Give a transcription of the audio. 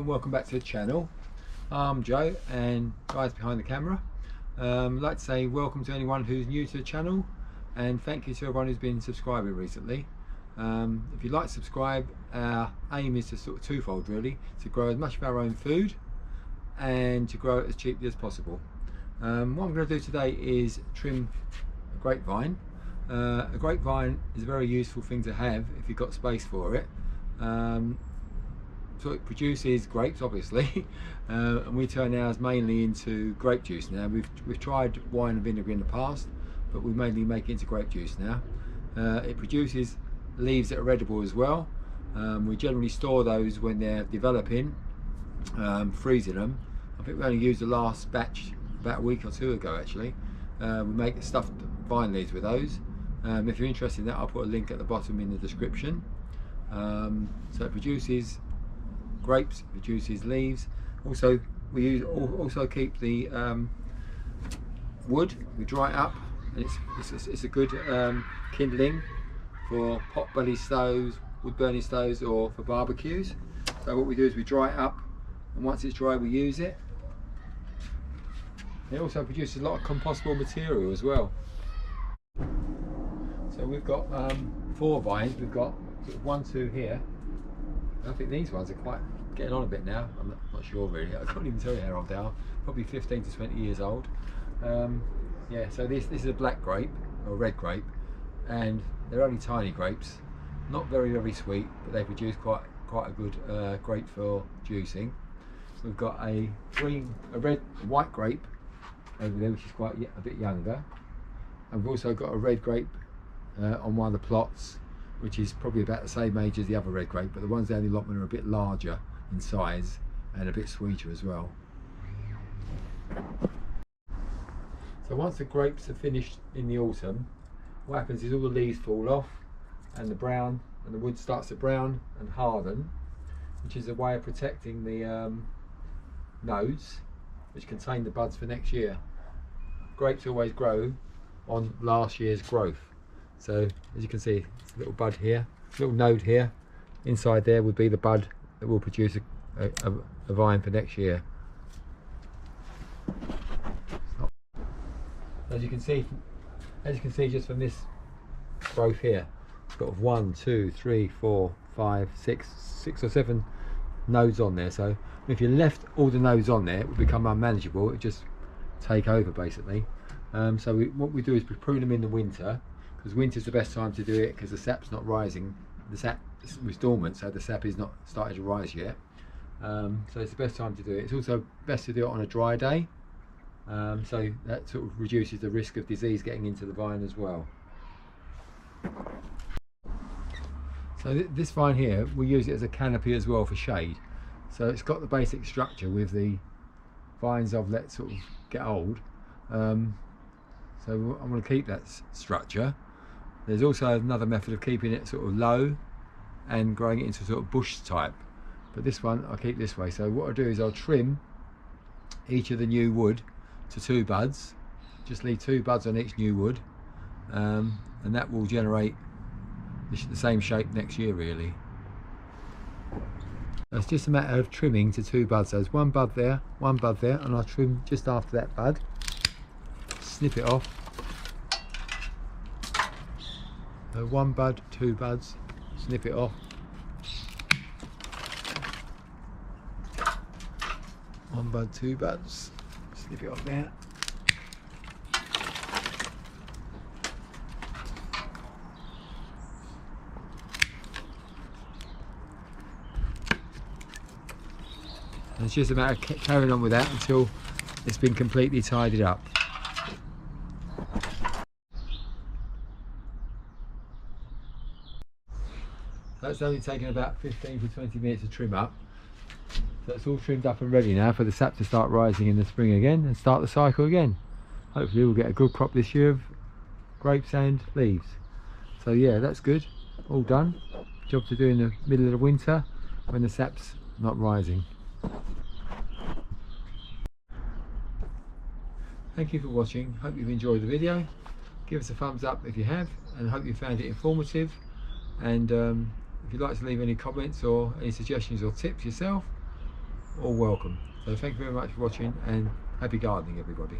and welcome back to the channel. I'm Joe, and guys behind the camera. I'd like to say welcome to anyone who's new to the channel, and thank you to everyone who's been subscribing recently. If you'd like to subscribe, our aim is to sort of twofold really, to grow as much of our own food and to grow it as cheaply as possible. What I'm going to do today is trim a grapevine. A grapevine is a very useful thing to have if you've got space for it. So it produces grapes, obviously, and we turn ours mainly into grape juice now. We've tried wine and vinegar in the past, but we mainly make it into grape juice now. It produces leaves that are edible as well. We generally store those when they're developing, freezing them. I think we only used the last batch about a week or two ago actually. We make stuffed vine leaves with those. If you're interested in that, I'll put a link at the bottom in the description. So it produces grapes, produces leaves. Also we also keep the wood. We dry it up, and it's a good kindling for pot belly stoves, wood burning stoves, or for barbecues. So what we do is we dry it up, and once it's dry we use it. It also produces a lot of compostable material as well. So we've got 4 vines. We've got sort of 1, 2 here. I think these ones are quite getting on a bit now. I'm not sure really. I can't even tell you how old they are. Probably 15 to 20 years old. Yeah. So this is a black grape or red grape, and they're only tiny grapes, not very sweet, but they produce quite a good grape for juicing. We've got a white grape over there, which is quite a bit younger, and we've also got a red grape on one of the plots, which is probably about the same age as the other red grape, but the ones down the allotment are a bit larger in size and a bit sweeter as well. So once the grapes are finished in the autumn, what happens is all the leaves fall off, and the wood starts to brown and harden, which is a way of protecting the nodes which contain the buds for next year. Grapes always grow on last year's growth. So as you can see, it's a little bud here, little node here. Inside there would be the bud that will produce a vine for next year. As you can see just from this growth here, it's got 1, 2, 3, 4, 5, 6 or 7 nodes on there. So if you left all the nodes on there, it would become unmanageable. It would just take over basically. So what we do is we prune them in the winter, because winter's the best time to do it, because the sap's not rising. The sap was dormant, so the sap is not starting to rise yet. So it's the best time to do it. It's also best to do it on a dry day, so that sort of reduces the risk of disease getting into the vine as well. So this vine here, we use it as a canopy as well for shade. So it's got the basic structure with the vines I've let sort of get old. So I'm going to keep that structure. There's also another method of keeping it sort of low and growing it into sort of bush type, but this one I'll keep this way. So what I do is I'll trim each of the new wood to 2 buds, just leave 2 buds on each new wood, and that will generate the same shape next year really. So it's just a matter of trimming to 2 buds. So there's 1 bud there, 1 bud there, and I'll trim just after that bud, snip it off. So 1 bud, 2 buds, snip it off. 1 bud, 2 buds, snip it off there. And it's just a matter of carrying on with that until it's been completely tidied up. That's only taken about 15 to 20 minutes to trim up. So it's all trimmed up and ready now for the sap to start rising in the spring again and start the cycle again. Hopefully we'll get a good crop this year of grapes and leaves. So yeah, that's good. All done. Job to do in the middle of the winter when the sap's not rising. Thank you for watching. Hope you've enjoyed the video. Give us a thumbs up if you have, and hope you found it informative. And if you'd like to leave any comments or any suggestions or tips yourself, all welcome. So thank you very much for watching, and happy gardening, everybody.